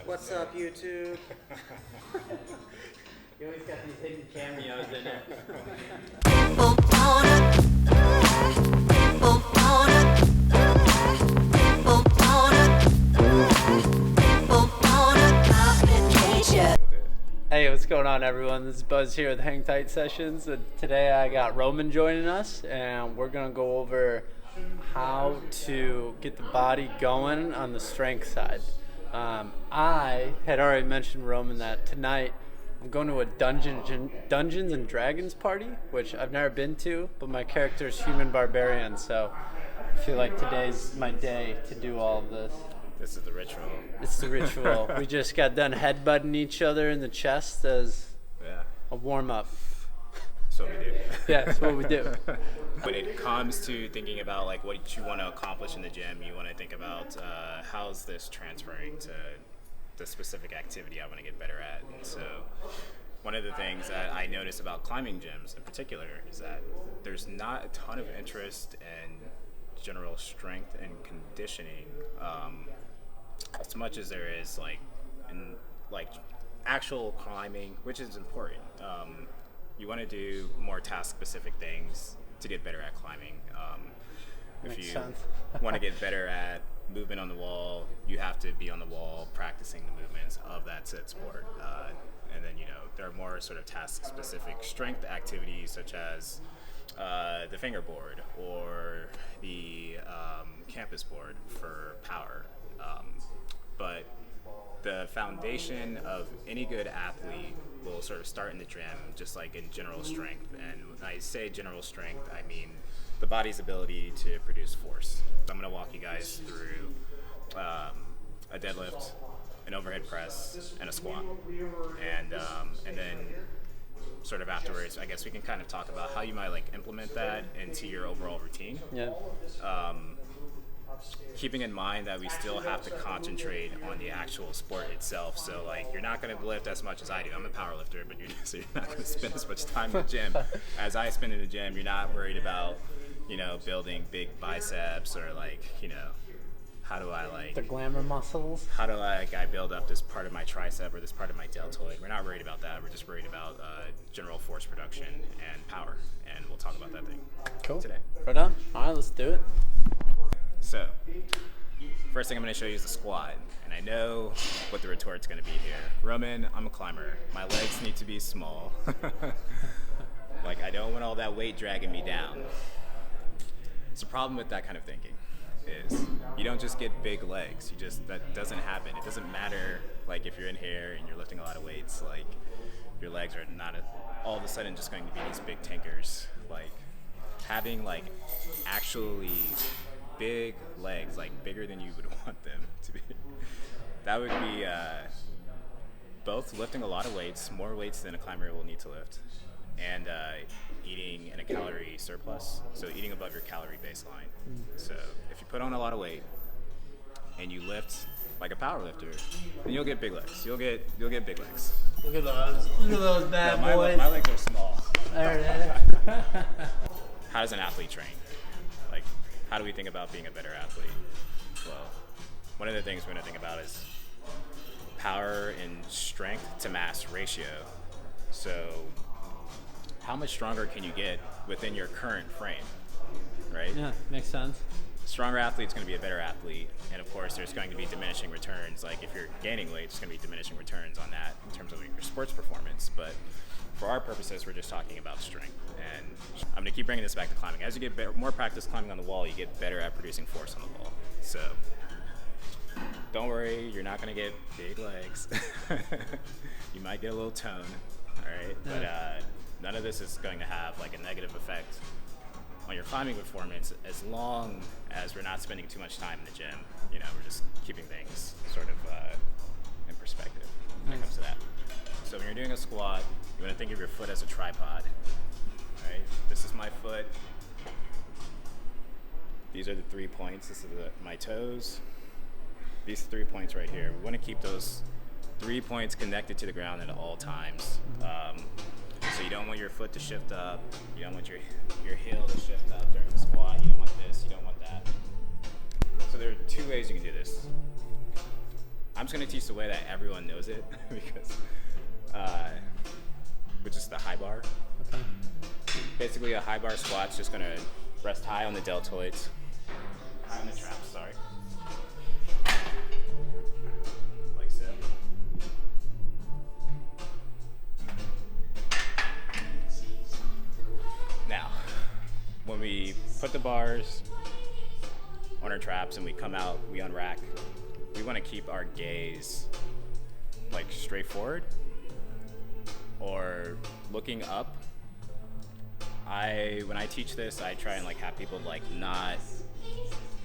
What's up, YouTube? You always got these hidden cameos in it. Hey, what's going on, everyone? This is Buzz here with Hang Tight Sessions. And today I got Roman joining us, and we're going to go over how to get the body going on the strength side. I had already mentioned, Roman, that tonight I'm going to a Dungeons and Dragons party, which I've never been to, but my character is Human Barbarian, so I feel like today's my day to do all of this. This is the ritual. It's the ritual. We just got done headbutting each other in the chest as a warm-up. That's what we do. Yeah, that's what we do. When it comes to thinking about like what you want to accomplish in the gym, you want to think about how's this transferring to the specific activity I want to get better at. And so one of the things that I notice about climbing gyms in particular is that there's not a ton of interest in general strength and conditioning as much as there is in actual climbing, which is important. You want to do more task-specific things to get better at climbing. If you want to get better at movement on the wall, you have to be on the wall practicing the movements of that set sport. And then, there are more sort of task-specific strength activities such as the fingerboard or the campus board for power. But the foundation of any good athlete will sort of start in the gym, just like in general strength. And when I say general strength, I mean the body's ability to produce force. So I'm going to walk you guys through a deadlift, an overhead press, and a squat. And then sort of afterwards, I guess we can kind of talk about how you might implement that into your overall routine. Yeah. Keeping in mind that we still have to concentrate on the actual sport itself. So you're not going to lift as much as I do. I'm a power lifter, but you're not going to spend as much time in the gym as I spend in the gym. You're not worried about, building big biceps or how do I the glamour muscles? How do I build up this part of my tricep or this part of my deltoid? We're not worried about that. We're just worried about general force production and power. And we'll talk about that thing today. Right on. All right, let's do it. So, first thing I'm going to show you is the squat. And I know what the retort's going to be here. Roman, I'm a climber. My legs need to be small. I don't want all that weight dragging me down. It's a problem with that kind of thinking. Is you don't just get big legs. That doesn't happen. It doesn't matter if you're in here and you're lifting a lot of weights, your legs are not all of a sudden just going to be these big tankers. Having actually big legs, bigger than you would want them to be. That would be both lifting a lot of weights, more weights than a climber will need to lift, and eating in a calorie surplus, so eating above your calorie baseline. So if you put on a lot of weight and you lift like a power lifter, then you'll get big legs. You'll get big legs. Look at those bad boys. My legs are small. There it is. How does an athlete train? How do we think about being a better athlete? Well, one of the things we're going to think about is power and strength to mass ratio. So how much stronger can you get within your current frame, right? Yeah, makes sense. Stronger athlete's going to be a better athlete, and of course there's going to be diminishing returns. If you're gaining weight, there's going to be diminishing returns on that in terms of your sports performance. But for our purposes, we're just talking about strength. And I'm going to keep bringing this back to climbing. As you get more practice climbing on the wall, you get better at producing force on the wall. So don't worry, you're not going to get big legs. You might get a little tone, all right? Yeah. But none of this is going to have a negative effect on your climbing performance as long as we're not spending too much time in the gym. We're just keeping things sort of in perspective when it comes to that. So when you're doing a squat, you want to think of your foot as a tripod. Right? This is my foot. These are the 3 points. This is my toes. These 3 points right here. We want to keep those 3 points connected to the ground at all times. So you don't want your foot to shift up. You don't want your heel to shift up during the squat. You don't want. 2 ways you can do this. You don't want to I'm just gonna teach the way that everyone knows it because, which is the high bar. Okay. Basically, a high bar squat's just gonna rest high on the deltoids, high on the traps. Sorry, like so. Now, when we put the bars on our traps and we come out, we unrack, we want to keep our gaze like straight forward or looking up. When I teach this, I try and like have people like not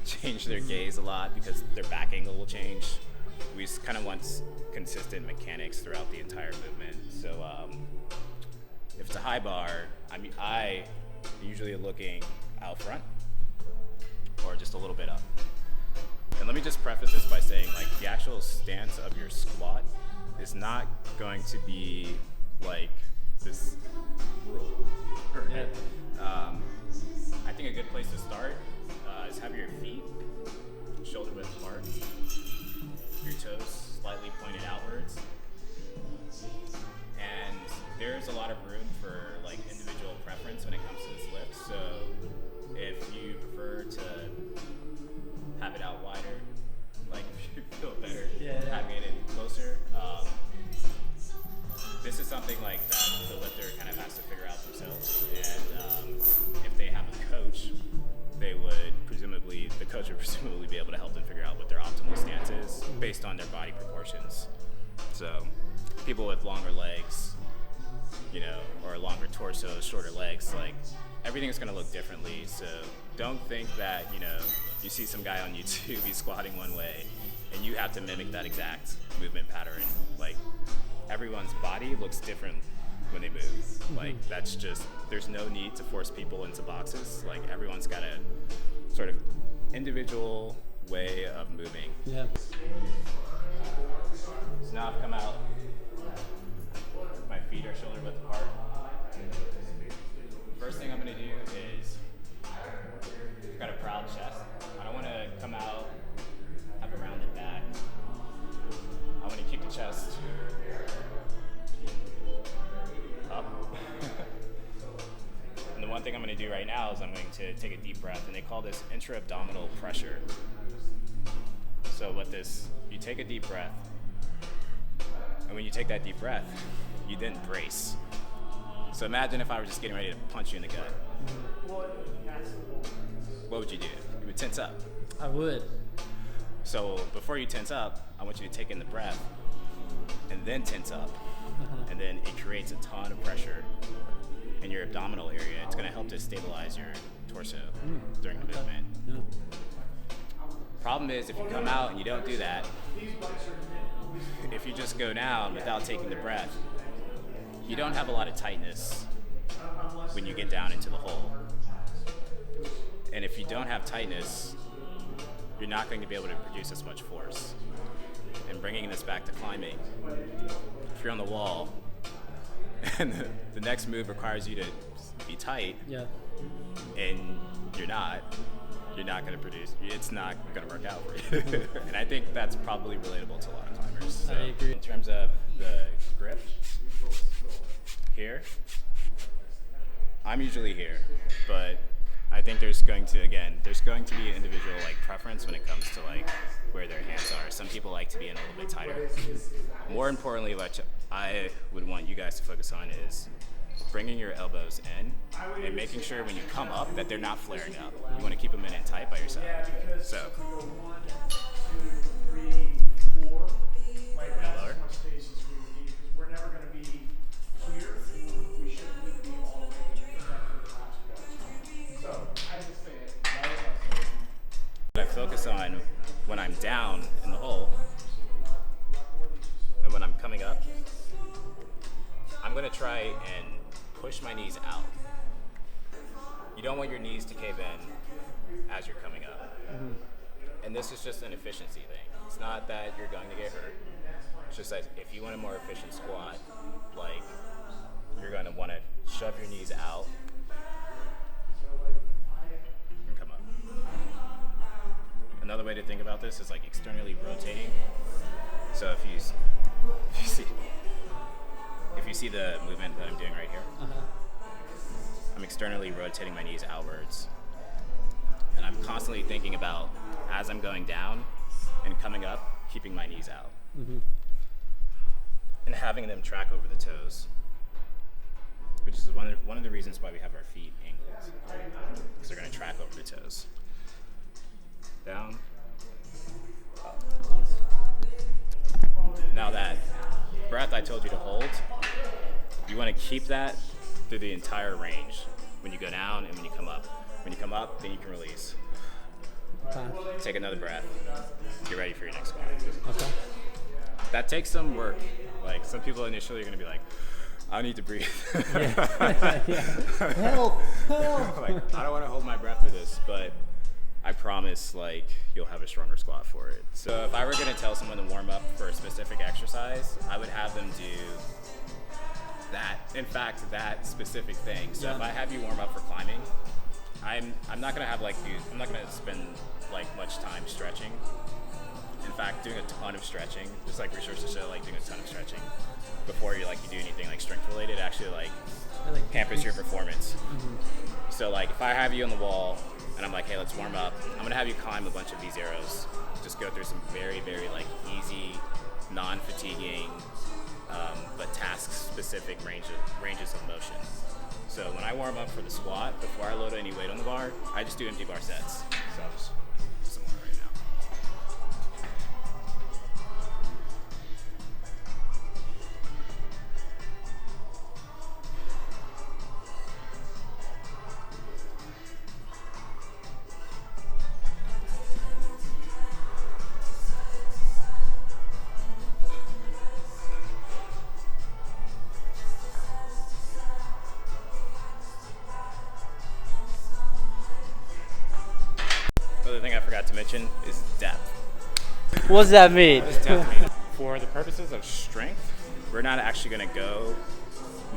change their gaze a lot because their back angle will change. We just kind of want consistent mechanics throughout the entire movement. So if it's a high bar, I usually looking out front or just a little bit up. And let me just preface this by saying like the actual stance of your squat is not going to be like this rule. Yeah. I think a good place to start is have your feet shoulder width apart, your toes slightly pointed outwards, and there's a lot of room for like individual preference when it comes to this lift. So if you prefer to have it out wider, like if you feel better having it in closer, this is something like that the lifter kind of has to figure out themselves. And if they have a coach, the coach would presumably be able to help them figure out what their optimal stance is based on their body proportions. So people with longer legs, or a longer torso, shorter legs, like everything's gonna look differently. So don't think that, you see some guy on YouTube, he's squatting one way and you have to mimic that exact movement pattern. Like everyone's body looks different when they move. Like that's just, there's no need to force people into boxes. Like everyone's got a sort of individual way of moving. Yeah. So now I've come out, my feet are shoulder width apart. First thing I'm gonna do is, I've got a proud chest. I don't wanna come out, have a rounded back. I wanna keep the chest up. And the one thing I'm going to do right now is I'm going to take a deep breath, and they call this intra-abdominal pressure. So you take a deep breath, and when you take that deep breath, you then brace. So imagine if I were just getting ready to punch you in the gut. What would you do? You would tense up. I would. So before you tense up, I want you to take in the breath, and then tense up. And then it creates a ton of pressure in your abdominal area. It's going to help to stabilize your torso during the movement. Yeah. Problem is, if you come out and you don't do that, if you just go down without taking the breath, you don't have a lot of tightness when you get down into the hole. And if you don't have tightness, you're not going to be able to produce as much force. And bringing this back to climbing, if you're on the wall and the next move requires you to be tight, and you're not going to produce, it's not going to work out for you. And I think that's probably relatable to a lot of climbers. So I agree. in terms of the grip, here, I'm usually here, but I think there's going to be an individual like preference when it comes to like where their hands are. Some people like to be in a little bit tighter. More importantly, what I would want you guys to focus on is bringing your elbows in and making sure when you come up that they're not flaring up. You want to keep them in and tight by your side. So, lower. What I focus on when I'm down in the hole and when I'm coming up, I'm going to try and push my knees out. You don't want your knees to cave in as you're coming up. And this is just an efficiency thing. It's not that you're going to get hurt. It's just that if you want a more efficient squat, like you're going to want to shove your knees out and come up. Another way to think about this is like externally rotating So if you see the movement that I'm doing right here, I'm externally rotating my knees outwards. And I'm constantly thinking about, as I'm going down and coming up, keeping my knees out. And having them track over the toes, which is one of the reasons why we have our feet angled, because they're going to track over the toes. Down. Up. Now that breath I told you to hold, you want to keep that through the entire range when you go down and when you come up. When you come up, then you can release. Take another breath. Get ready for your next squat. Okay. That takes some work. Like, some people initially are going to be like, I need to breathe. Help! Like, I don't want to hold my breath for this, but I promise, like, you'll have a stronger squat for it. So if I were going to tell someone to warm up for a specific exercise, I would have them do that specific thing. So if I have you warm up for climbing, I'm not going to have I'm not going to spend like much time stretching. In fact, doing a ton of stretching, just like research to show, like doing a ton of stretching before you do anything like strength related actually hampers your performance. So like if I have you on the wall and I'm like, hey, let's warm up, I'm gonna have you climb a bunch of these arrows. Just go through some very, very like easy, non-fatiguing, but task-specific ranges of motion. So when I warm up for the squat, before I load any weight on the bar, I just do empty bar sets. So I'll just do some more right now. Another thing I forgot to mention is depth. What does that mean? What does depth mean? For the purposes of strength, we're not actually going to go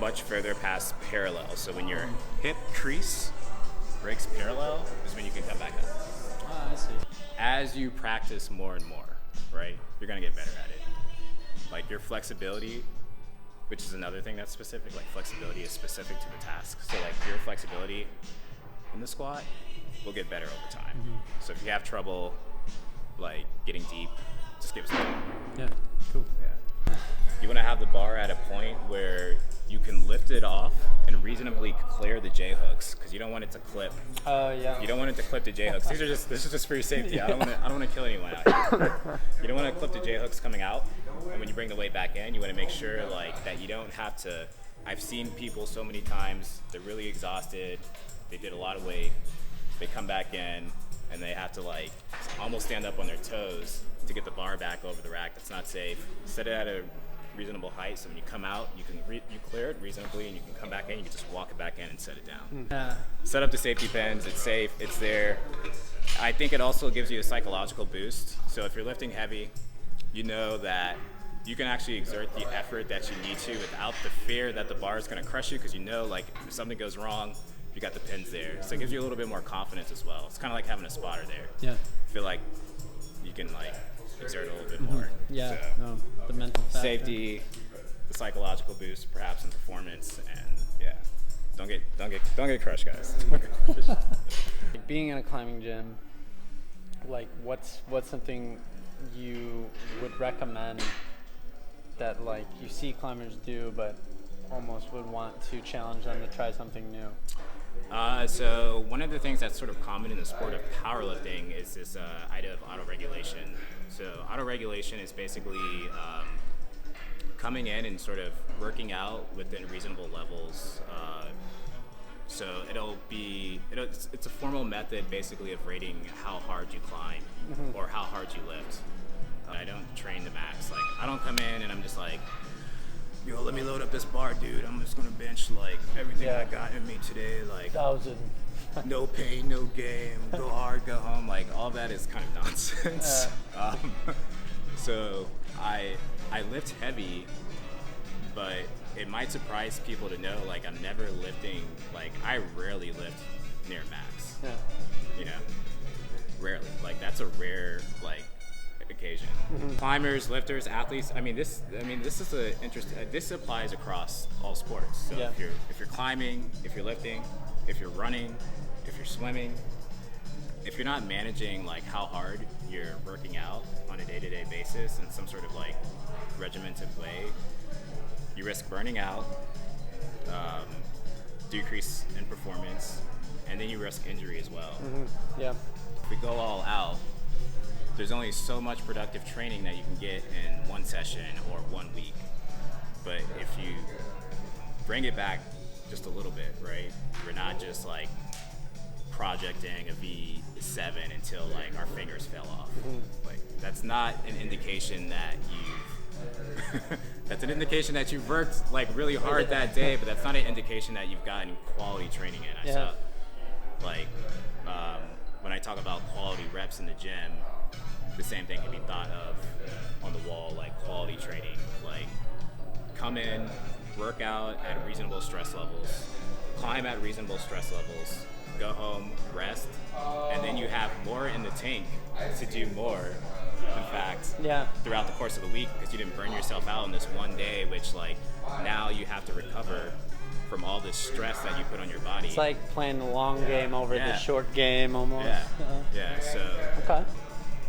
much further past parallel. So when your hip crease breaks parallel is when you can come back up. Oh, I see. As you practice more and more, right, you're going to get better at it. Like your flexibility, which is another thing that's specific, like flexibility is specific to the task. So like your flexibility in the squat will get better over time. So if you have trouble like getting deep, just give us a call. Yeah, cool. Yeah. You want to have the bar at a point where you can lift it off and reasonably clear the J hooks, because you don't want it to clip. Oh yeah. You don't want it to clip the J hooks. This is just for your safety. I don't want to kill anyone out here. You don't want to clip the J hooks coming out, and when you bring the weight back in, you want to make sure like that you don't have to. I've seen people so many times, they're really exhausted, they did a lot of weight, they come back in and they have to like almost stand up on their toes to get the bar back over the rack. That's not safe. Set it at a reasonable height, so when you come out, you can you clear it reasonably, and you can come back in. You can just walk it back in and set it down. Yeah. Set up the safety pins. It's safe. It's there. I think it also gives you a psychological boost. So if you're lifting heavy, you know that you can actually exert the effort that you need to without the fear that the bar is going to crush you, because you know, like, if something goes wrong, you got the pins there. So it gives you a little bit more confidence as well. It's kind of like having a spotter there. Yeah. I feel like you can like exert a little bit more. Yeah. So, No, the mental factor. safety, the psychological boost, perhaps in performance, and yeah, don't get crushed, guys. Like, being in a climbing gym, like what's something you would recommend that like you see climbers do, but almost would want to challenge them to try something new? So one of the things that's sort of common in the sport of powerlifting is this idea of autoregulation. So autoregulation is basically coming in and sort of working out within reasonable levels. So it's a formal method basically of rating how hard you climb or how hard you lift. I don't train the max. Like, I don't come in and I'm just like, yo, let me load up this bar, dude. I'm just gonna bench like everything I got in me today. Like, 1,000. no pain, no gain. Go hard, go home. Like, all that is kind of nonsense. So I lift heavy, but it might surprise people to know, like, I'm never lifting. Like, I rarely lift near max. Yeah. You know, rarely. Like, that's a rare like occasion. Climbers, lifters, athletes. This is a interesting. This applies across all sports. So Yeah. if you're climbing, if you're lifting, if you're running, if you're swimming, if you're not managing like how hard you're working out on a day-to-day basis in some sort of like regimented way, you risk burning out, decrease in performance, and then you risk injury as well. Yeah. If we go all out, there's only so much productive training that you can get in one session or 1 week. But if you bring it back just a little bit, right? We're not just like projecting a V7 until like our fingers fell off. Like that's not an indication that you've that's an indication that you've worked like really hard that day, but that's not an indication that you've gotten quality training in. I saw like when I talk about quality reps in the gym, the same thing can be thought of on the wall, like quality training. Like come in, work out at reasonable stress levels, climb at reasonable stress levels, go home, rest, and then you have more in the tank to do more, in fact, throughout the course of the week, because you didn't burn yourself out on this one day, which like now you have to recover from all this stress that you put on your body. It's like playing the long game over the short game almost. So Okay.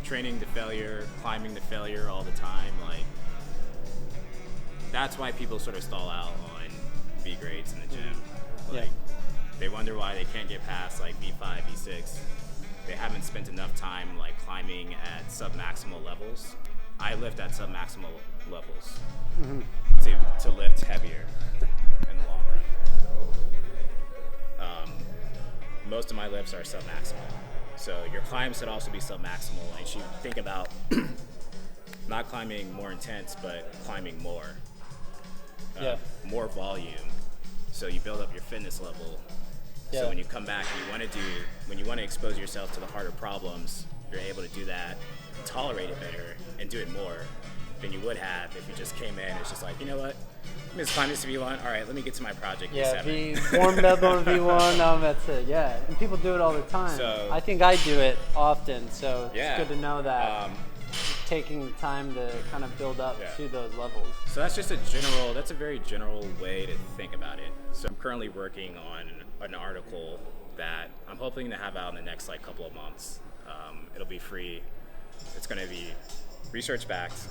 training to failure, climbing to failure all the time, like that's why people sort of stall out on V grades in the gym. Like they wonder why they can't get past like V5, V6. They haven't spent enough time like climbing at sub-maximal levels. I lift at sub-maximal levels to lift heavier in the long run. Most of my lifts are sub-maximal. So your climbs should also be sub-maximal. And you should think about not climbing more intense, but climbing more. More volume. So you build up your fitness level. So when you come back and when you want to expose yourself to the harder problems, you're able to do that, tolerate it better, and do it more than you would have if you just came in. It's just like, you know what? I'm just climbing this V1. All right, let me get to my project V7. Warmed up on V1. That's it. Yeah, and people do it all the time. So, I think I do it often. So it's good to know that. Taking the time to kind of build up to those levels. So that's a very general way to think about it. So I'm currently working on an article that I'm hoping to have out in the next like couple of months. It'll be free. It's going to be research backed.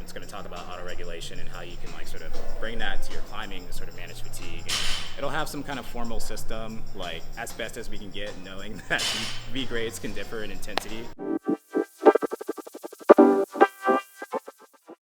It's going to talk about autoregulation and how you can like sort of bring that to your climbing to sort of manage fatigue. And it'll have some kind of formal system, like as best as we can get, knowing that V grades can differ in intensity.